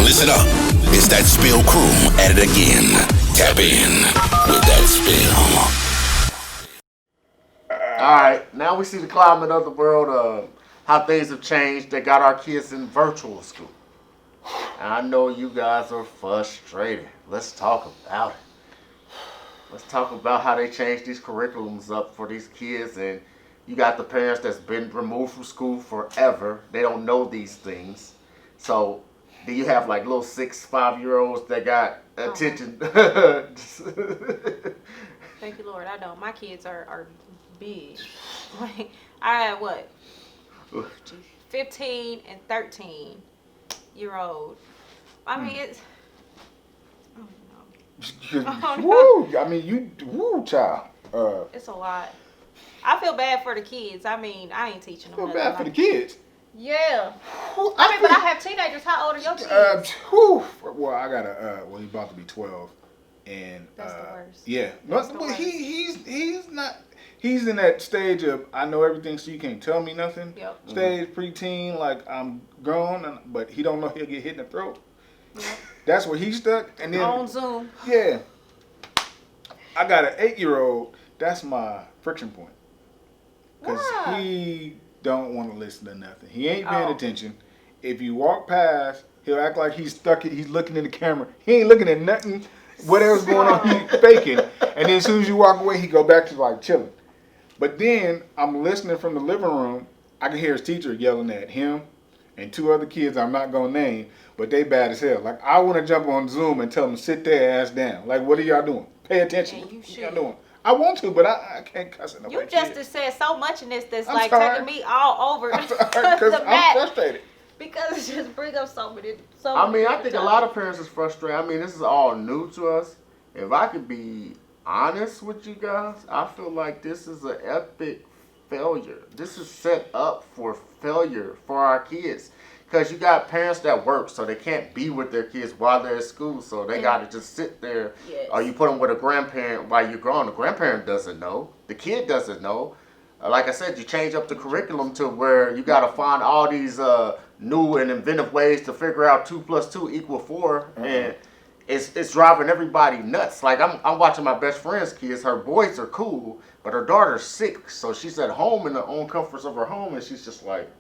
Listen up. It's that Spill crew at it again. Tap in with that Spill. All right, now we see the climate of the world, how things have changed. They got our kids in virtual school. And I know you guys are frustrated. Let's talk about it. Let's talk about how they changed these curriculums up for these kids. And you got the parents that's been removed from school forever. They don't know these things. So do you have like little 6, 5-year-olds that got attention? Thank you, Lord. I don't. My kids are big. Like, I had what? 15 and 13-year-old. I mean, it's... Woo! I mean, woo, child. It's a lot. I feel bad for the kids. I mean, I ain't teaching them. Feel bad for the kids. Yeah. I mean, but I have teenagers. How old are your kids? Well, I got he's about to be 12, and that's the worst. Yeah, but he's not. He's in that stage of I know everything, so you can't tell me nothing. Yep. Stage preteen, like I'm grown, but he don't know he'll get hit in the throat. Yep. That's where he's stuck. And then on Zoom. Yeah. I got an 8-year-old. That's my friction point. Because he don't want to listen to nothing. He ain't paying attention. If you walk past, he'll act like he's stuck. He's looking in the camera. He ain't looking at nothing. Whatever's going on, he's faking. And then as soon as you walk away, he go back to like chilling. But then I'm listening from the living room. I can hear his teacher yelling at him and 2 other kids I'm not going to name, but they bad as hell. Like, I want to jump on Zoom and tell them to sit their ass down. Like, what are y'all doing? Pay attention. Yeah, what y'all doing? I want to, but I can't cuss at nobody. You just said so much in this that's I'm like sorry. taking me all over Because I'm frustrated. Because it just brings up so many. I mean, I think a lot of parents is frustrated. I mean, this is all new to us. If I could be honest with you guys, I feel like this is an epic failure. This is set up for failure for our kids. Because you got parents that work, so they can't be with their kids while they're at school, so they got to just sit there. Yes. Or you put them with a grandparent while you're gone. The grandparent doesn't know. The kid doesn't know. Like I said, you change up the curriculum to where you got to find all these new and inventive ways to figure out 2 + 2 = 4, and it's driving everybody nuts. Like I'm watching my best friend's kids. Her boys are cool, but her daughter's sick, so she's at home in the own comforts of her home, and she's just like,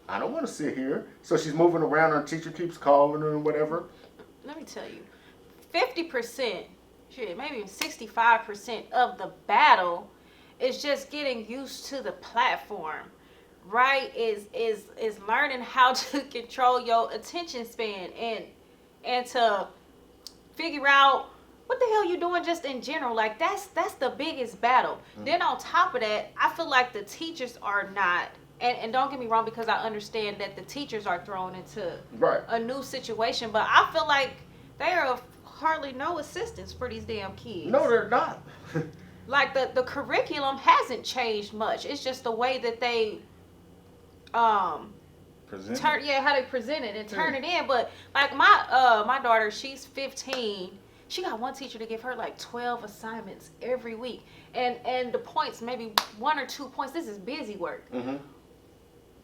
I don't want to sit here. So she's moving around. Her teacher keeps calling her and whatever. Let me tell you, 50%, shit, maybe even 65% of the battle is just getting used to the platform, right? Is learning how to control your attention span and to figure out what the hell you doing just in general. Like that's the biggest battle. Then on top of that, I feel like the teachers are not. And don't get me wrong, because I understand that the teachers are thrown into a new situation, but I feel like they are of hardly no assistance for these damn kids. No, they're not. Like the curriculum hasn't changed much. It's just the way that they Present. how they present it and turn it in. But like my daughter, she's 15. She got one teacher to give her like 12 assignments every week, and the points maybe 1 or 2 points. This is busy work.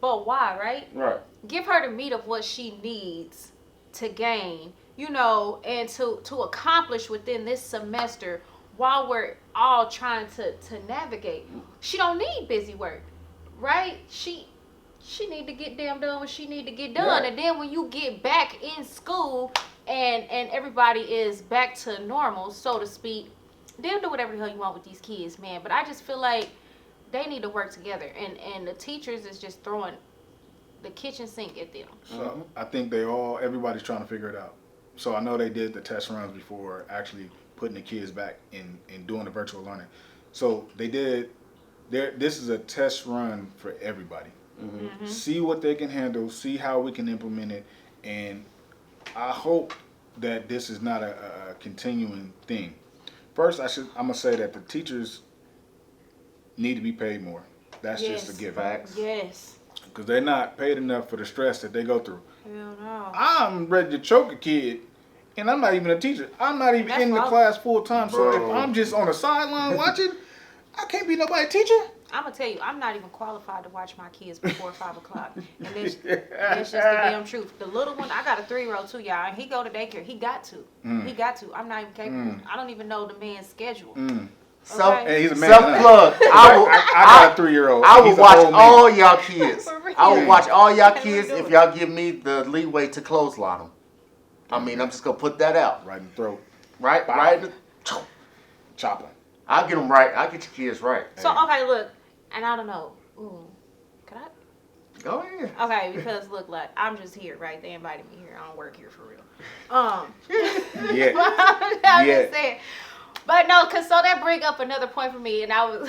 But why, right? Right. Give her the meat of what she needs to gain, and to accomplish within this semester while we're all trying to navigate. She don't need busy work, right? She need to get done what she need to get done. Right. And then when you get back in school and everybody is back to normal, so to speak, they'll do whatever the hell you want with these kids, man. But I just feel like they need to work together, and the teachers is just throwing the kitchen sink at them. So I think everybody's trying to figure it out. So I know they did the test runs before actually putting the kids back in doing the virtual learning. So they did. This is a test run for everybody. See what they can handle. See how we can implement it, and I hope that this is not a continuing thing. First, I'm gonna say that the teachers need to be paid more. That's just a given. Facts. Yes. Because they're not paid enough for the stress that they go through. Hell no. I'm ready to choke a kid, and I'm not even a teacher. I'm not even in the class full time. So if I'm just on the sideline watching, I can't be nobody teacher. I'm gonna tell you, I'm not even qualified to watch my kids before 5 o'clock, and it's just the damn truth. The little one, I got a 3-year-old too, y'all, and he go to daycare. He got to. He got to. I'm not even capable. I don't even know the man's schedule. Hey, he's a man. Self-plug. I got a 3-year-old. I will watch all y'all kids. For real. I will watch all y'all That's kids what we if do. y'all give me the leeway to clothesline them. I mean, I'm just gonna put that out. Right in the throat. Right. Chopper. I'll get them right. I'll get your kids right. So okay, look, and I don't know. Ooh, could I? Go ahead. Okay, because look, like I'm just here, right? They invited me here. I don't work here for real. Yeah. I'm just saying. But no, cause so that bring up another point for me, and I was,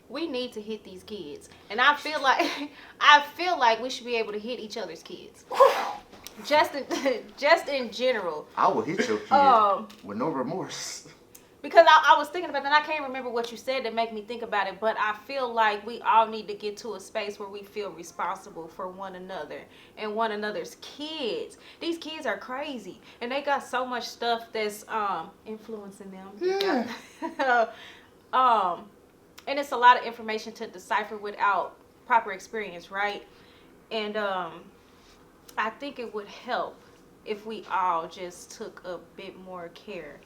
we need to hit these kids, and I feel like we should be able to hit each other's kids, just in general. I will hit your kid with no remorse. Because I was thinking about that, and I can't remember what you said that made me think about it, but I feel like we all need to get to a space where we feel responsible for one another and one another's kids. These kids are crazy, and they got so much stuff that's influencing them. Yeah. And it's a lot of information to decipher without proper experience, right? And I think it would help if we all just took a bit more care.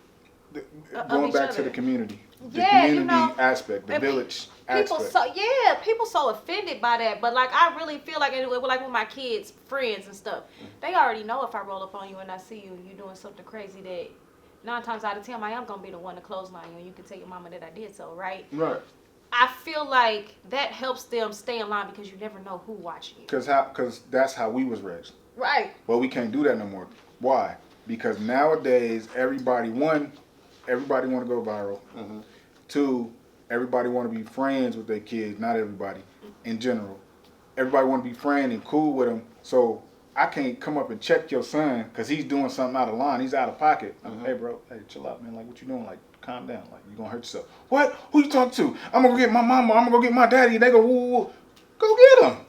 Going back to the community. The Yeah, community aspect, the and village people aspect. people so offended by that, but like I really feel like like with my kids, friends and stuff, they already know if I roll up on you and I see you and you doing something crazy that 9 times out of 10 I am gonna be the one to clothesline you, and you can tell your mama that I did so, right? Right. I feel like that helps them stay in line because you never know who watching you. Because that's how we was raised. Right. Well, we can't do that no more. Why? Because nowadays everybody want to go viral. 2, everybody want to be friends with their kids. Not everybody, in general. Everybody want to be friends and cool with them. So I can't come up and check your son because he's doing something out of line. He's out of pocket. Hey, bro. Hey, chill out, man. Like, what you doing? Like, calm down. Like, you gonna hurt yourself. What? Who you talking to? I'm gonna go get my mama. I'm gonna go get my daddy. And they go, woo, woo. Go get them.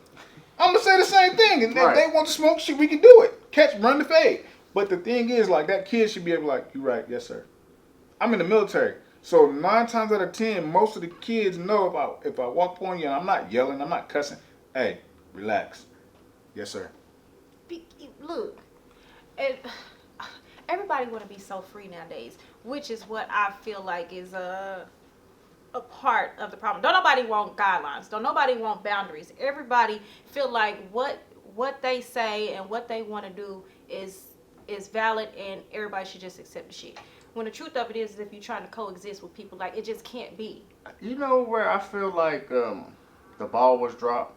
I'm gonna say the same thing. And if they want to smoke shit, we can do it. Catch, run the fade. But the thing is, like, that kid should be able to, like, you right, yes, sir. I'm in the military. So 9 times out of 10, most of the kids know if I walk on you and I'm not yelling, I'm not cussing, hey, relax. Yes, sir. Look, and everybody want to be so free nowadays, which is what I feel like is a part of the problem. Don't nobody want guidelines. Don't nobody want boundaries. Everybody feel like what they say and what they want to do is valid, and everybody should just accept the shit. When the truth of it is if you're trying to coexist with people, like, it just can't be. You know where I feel like the ball was dropped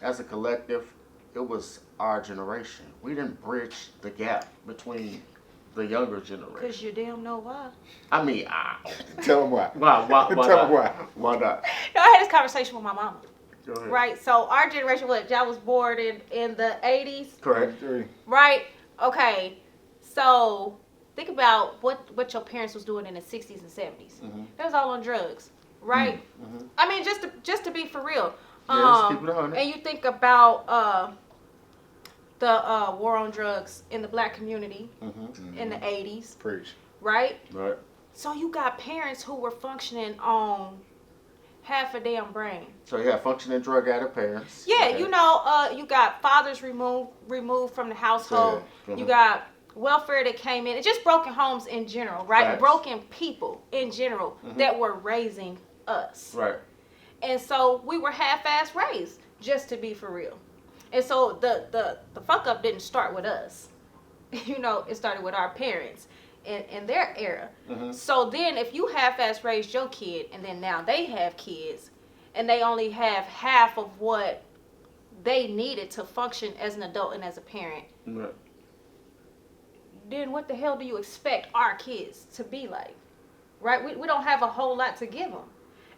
as a collective? It was our generation. We didn't bridge the gap between the younger generation. Because you damn know why. I mean, Tell them why. why Tell not? them why. Why not? No, I had this conversation with my mama. Go ahead. Right? So our generation, y'all was born in the 80s? Correct. Right? Okay. So think about what your parents was doing in the 60s and 70s. They was all on drugs, right? I mean, just to be for real. Yes, keep it 100. And you think about the war on drugs in the black community in the 80s, Preach. right? Right. So you got parents who were functioning on half a damn brain. So you have functioning drug addict parents. Yeah, Okay. you know, you got fathers removed from the household. Yeah. You got welfare that came in. It's just broken homes in general, right? Facts. Broken people in general that were raising us. Right. And so we were half-ass raised, just to be for real. And so the fuck up didn't start with us. You know, it started with our parents in their era. So then if you half-ass raised your kid and then now they have kids and they only have half of what they needed to function as an adult and as a parent, Right. then what the hell do you expect our kids to be like? Right? We don't have a whole lot to give them.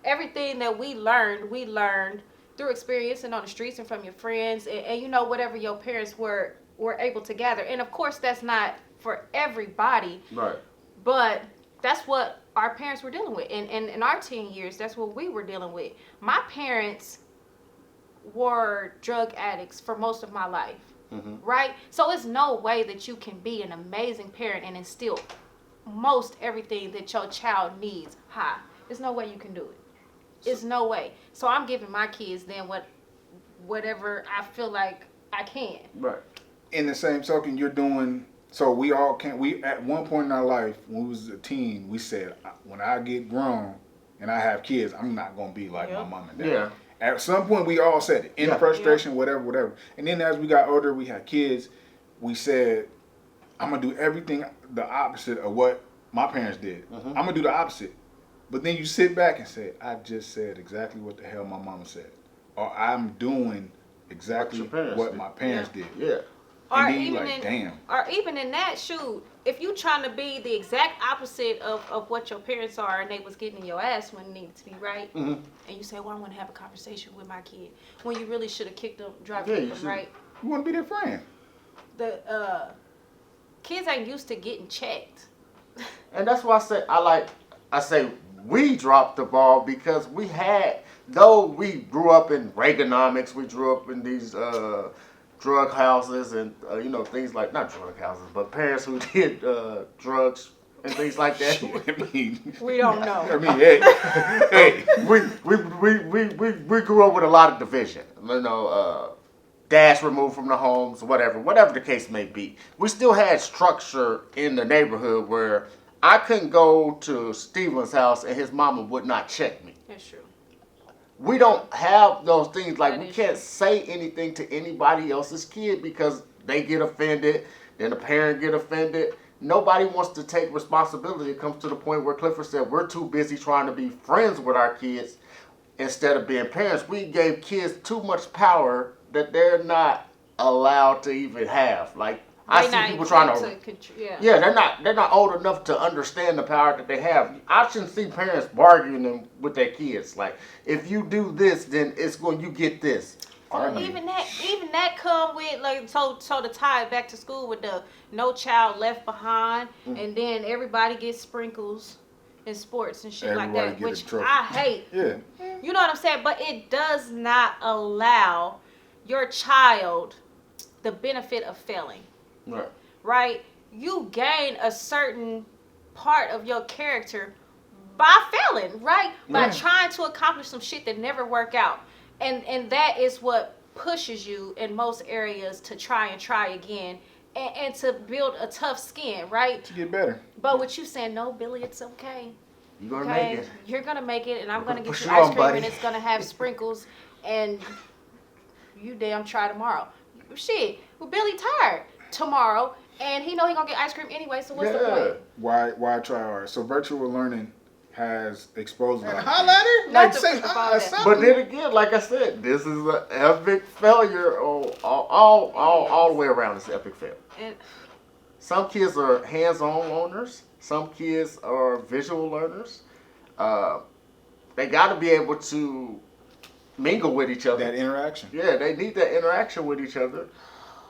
Everything that we learned through experience and on the streets and from your friends and you know, whatever your parents were able to gather. And of course that's not for everybody. Right. But that's what our parents were dealing with. And in our teen years, that's what we were dealing with. My parents were drug addicts for most of my life. Right? So it's no way that you can be an amazing parent and instill most everything that your child needs high. There's no way you can do it. It's no way. So I'm giving my kids then whatever I feel like I can. Right. In the same token, you're doing. So we all can. We at one point in our life, when we was a teen, we said, when I get grown and I have kids, I'm not gonna be like my mom and dad. Yeah. At some point, we all said it in frustration, whatever. And then as we got older, we had kids. We said, I'm gonna do everything the opposite of what my parents did. I'm gonna do the opposite. But then you sit back and say, I just said exactly what the hell my mama said, or I'm doing exactly what my parents did. Yeah. Or And then you even like, damn. Or even in that, shoot, if you trying to be the exact opposite of what your parents are and they was getting in your ass when it needed to be right, and you say, well, I want to have a conversation with my kid, when you really should have kicked them, kicked them, right? You want to be their friend. The kids ain't used to getting checked. And that's why I say we dropped the ball because we had, though we grew up in Reaganomics, we grew up in these drug houses and things like, not drug houses, but parents who did drugs and things like that. I mean, We don't know. I mean, hey. We grew up with a lot of division. Dash removed from the homes, whatever the case may be. We still had structure in the neighborhood where I couldn't go to Steven's house and his mama would not check me. That's true. We don't have those things. Like, That we is can't true. say anything to anybody else's kid because they get offended, then the parent get offended. Nobody wants to take responsibility. It comes to the point where Clifford said we're too busy trying to be friends with our kids instead of being parents. We gave kids too much power that they're not allowed to even have. Like, I see people trying to yeah, they're not old enough to understand the power that they have. I shouldn't see parents bargaining with their kids. Like, if you do this, then you get this. Or even that come with, like, so to tie it back to school with the No Child Left Behind, and then everybody gets sprinkles in sports and shit Everybody like that, get a which trophy. I hate. Yeah. You know what I'm saying? But it does not allow your child the benefit of failing. Right. Right? You gain a certain part of your character by failing, right? By trying to accomplish some shit that never work out. And that is what pushes you in most areas to try again and to build a tough skin, right? To get better. But what you saying, no, Billy, it's okay. You're gonna make it. You're gonna make it, and I'm gonna get Push you it ice on, cream, buddy. and it's gonna have sprinkles, and you damn try tomorrow. Shit, well, Billy tired tomorrow, and he know he gonna get ice cream anyway. So what's the point? Why try hard? So virtual learning has exposed And like, holla at her. Not like to say put the hi phone or down. something. But then again, like I said, this is an epic failure all the way around. It's an epic fail. And Some kids are hands-on learners. Some kids are visual learners. They got to be able to mingle with each other. That interaction. Yeah, they need that interaction with each other.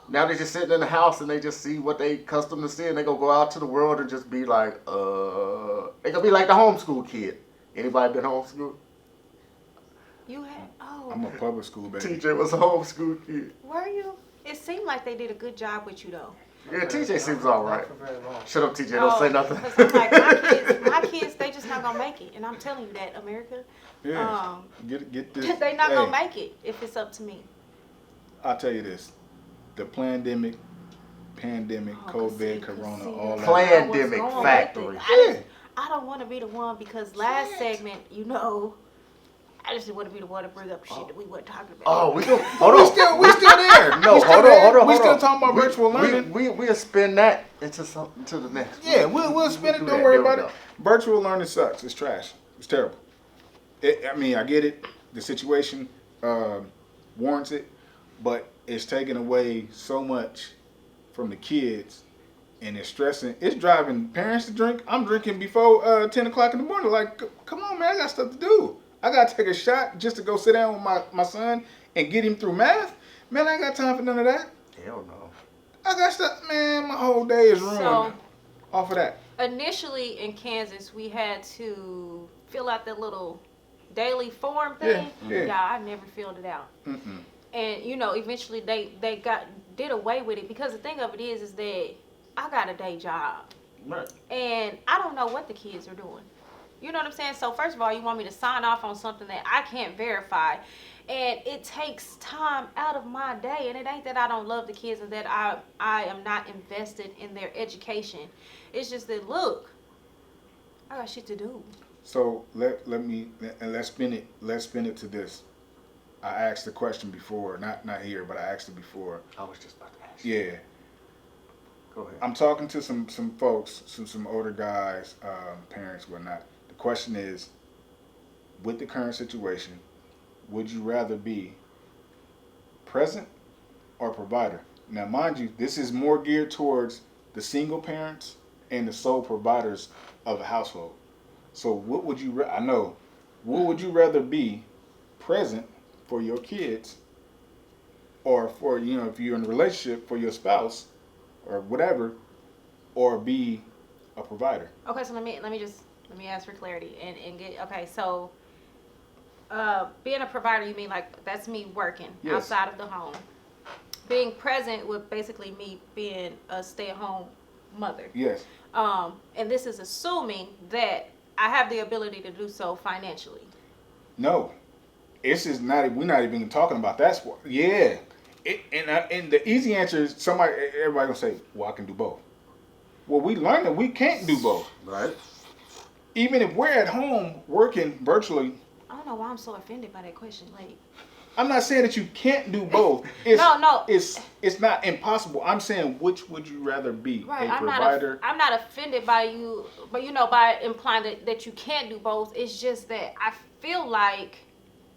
Now they're just sitting in the house and they just see what they accustomed to seeing. They gonna go out to the world and just be like, they gonna be like the homeschool kid. Anybody been homeschooled? you had I'm a public school baby. TJ was a homeschool kid. were you? It seemed like they did a good job with you though. Yeah, TJ seems all right. Not for very long. Shut up, TJ. Don't say nothing. 'Cause I'm like, my kids, they just not gonna make it, and I'm telling you that, America. Yeah. Get this. They not hey, gonna make it if it's up to me. I'll tell you this. The pandemic, COVID, Corona, all that. Pandemic factory. I don't want to be the one because last segment, I just didn't want to be the one to bring up shit that we weren't talking about. Oh, we go. Hold on. We still there. No, We still hold there. on. We still talking about virtual learning. We'll spin that into the next. Yeah, we'll spin it. Do Don't that. worry There we about it. Virtual learning sucks. It's trash. It's terrible. I mean, I get it. The situation warrants it, but it's taking away so much from the kids, and it's stressing. It's driving parents to drink. I'm drinking before 10 o'clock in the morning. Like, come on, man. I got stuff to do. I got to take a shot just to go sit down with my son and get him through math. Man, I ain't got time for none of that. Hell no. I got stuff. Man, my whole day is ruined So off of that. initially in Kansas, we had to fill out that little daily form thing. Yeah. I never filled it out. Mm-mm. And eventually they did away with it because the thing of it is that I got a day job Right. and I don't know what the kids are doing. You know what I'm saying? So first of all, you want me to sign off on something that I can't verify. And it takes time out of my day. And it ain't that I don't love the kids and that I am not invested in their education. It's just that, look, I got shit to do. So let's spin it to this. I asked the question before, not here, but I asked it before. I was just about to ask you. Yeah. Go ahead. I'm talking to some folks, some older guys, parents, whatnot. The question is, with the current situation, would you rather be present or provider? Now, mind you, this is more geared towards the single parents and the sole providers of a household. So what would you, what would you rather be, present for your kids, or for, if you're in a relationship, for your spouse or whatever, or be a provider? Okay, so let me ask for clarity and get, okay, so being a provider, you mean like that's me working outside of the home. Being present would basically me being a stay-at-home mother. Yes. And this is assuming that I have the ability to do so financially. No, it's just not. We're not even talking about that sport. Yeah, and the easy answer is everybody gonna say, "Well, I can do both." Well, we learned that we can't do both. Right. Even if we're at home working virtually. I don't know why I'm so offended by that question. Like, I'm not saying that you can't do both. It's, no. It's not impossible. I'm saying, which would you rather be? Right, a provider? I'm not offended by you, but by implying that you can't do both. It's just that I feel like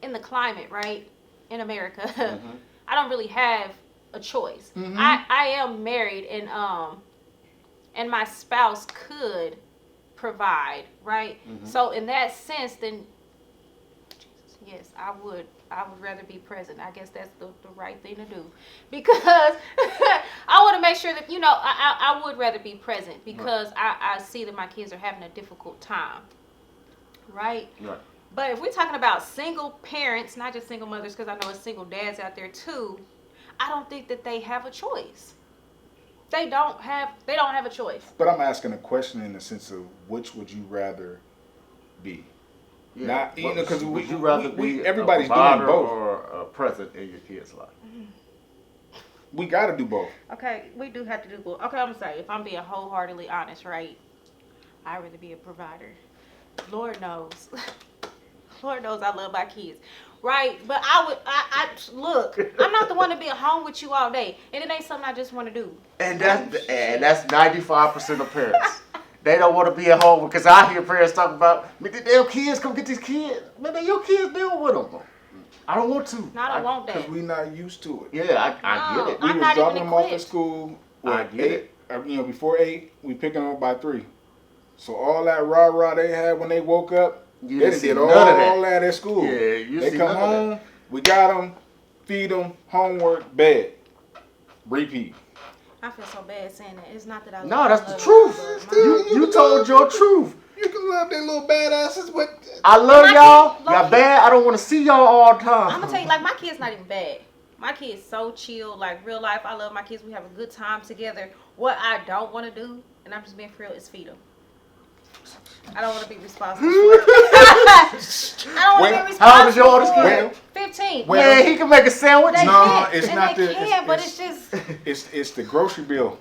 in the climate, right, in America, Mm-hmm. I don't really have a choice. Mm-hmm. I am married, and my spouse could provide, right? Mm-hmm. So in that sense, then, yes, I would rather be present. I guess that's the right thing to do, because I want to make sure that, I would rather be present, because I see that my kids are having a difficult time, right? Right. But if we're talking about single parents, not just single mothers, because I know it's single dads out there too, I don't think that they have a choice. They don't have a choice. But I'm asking a question in the sense of, which would you rather be? Yeah. Not, because would you rather be everybody's a provider doing both, or a present in your kid's life? We got to do both. Okay, we do have to do both. Okay, I'm gonna say, if I'm being wholeheartedly honest, right, I'd rather be a provider. Lord knows. Lord knows I love my kids, right? But I look, I'm not the one to be at home with you all day, and it ain't something I just want to do. And that's 95% of parents. They don't want to be at home, because I hear parents talk about, their kids come get these kids. Man, your kids deal with them. I don't want to. No, I don't want that. Because we're not used to it. Yeah, I get it. We I'm was not dropping even them off at equipped. school. I get it. Before 8, we picking them up by 3. So all that rah-rah they had when they woke up, You they didn't see did none all of that at school. Yeah, you they see come none of home, we got them, feed them, homework, bed, repeat. I feel so bad saying that. It's not that I. No, that's the truth. You told your truth. You can love their little badasses, but I love My y'all. kids- Y'all bad. I don't want to see y'all all the time. I'm gonna tell you, like, my kid's not even bad. My kid's so chill, like real life. I love my kids. We have a good time together. What I don't want to do, and I'm just being real, is feed them. I don't want to be responsible for it. I don't want to be responsible. How old is your oldest for kid? it. 15. Well, Yeah, he can make a sandwich. They No, can, it's and not they the- can, but it's just. it's the grocery bill.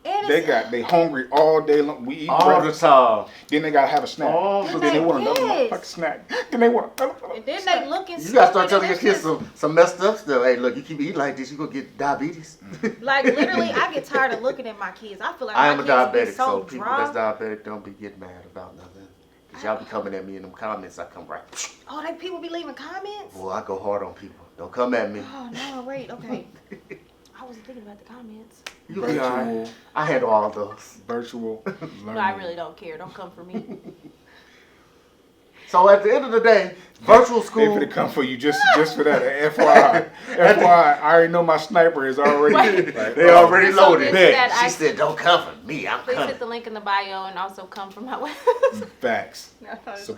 And They it's, they hungry all day long. We eat All the breakfast, time. then they gotta have a snack. All the Then Then they they want another kids. motherfucking snack. Then they want another and then snack. they looking. You gotta start stupid, telling your and kids it's some messed up stuff. Hey, look, you keep eating like this, you gonna get diabetes. Like, literally, I get tired of looking at my kids. I feel like I my am a kids be diabetic, so so people dry. that's diabetic don't be getting mad about nothing. Cause y'all be coming at me in them comments, I come right. Oh, they people be leaving comments. Well, I go hard on people. Don't come at me. Oh no, wait, okay. I wasn't thinking about the comments. You be alright. I handle all of those. Virtual learning. No, I really don't care. Don't come for me. So at the end of the day, virtual They school. finna come for you just for that. FYI, FYI, I already know my sniper is already. Right. like, They already So loaded. this- that She I- said, "Don't come for me. I'm Please coming." hit the link in the bio and also come from my website. Facts.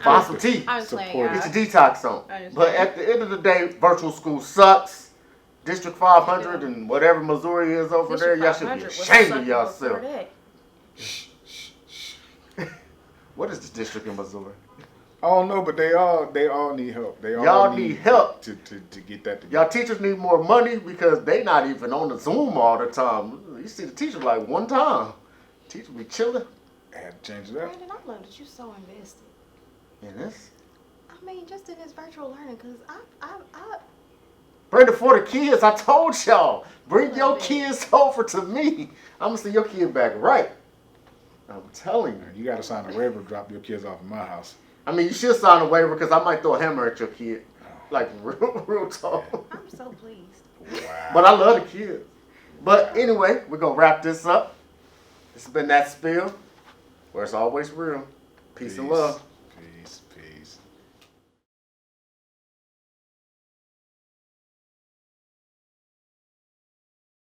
Buy some tea. I'm just playing, Support y'all. Get your detox on. I understand. But at the end of the day, virtual school sucks. District 500 and whatever Missouri is over there, y'all should be ashamed of yourself. What is the district in Missouri? I don't know, but they all need help. They all Y'all need help to get that together. Y'all teachers need more money because they not even on the Zoom all the time. You see the teacher like one time. Teacher be chilling. I had to change it up. Brandon, I love that you so invested. In this? I mean, just in this virtual learning, because I Bring it for the kids. I told y'all. Bring your kids over to me. I'm going to send your kid back right. I'm telling you. You got to sign a waiver to drop your kids off at my house. I mean, you should sign a waiver because I might throw a hammer at your kid. Like, real talk. I'm so pleased. Wow. But I love the kids. But anyway, we're going to wrap this up. It's been That Spill, where it's always real. Peace and love. Peace.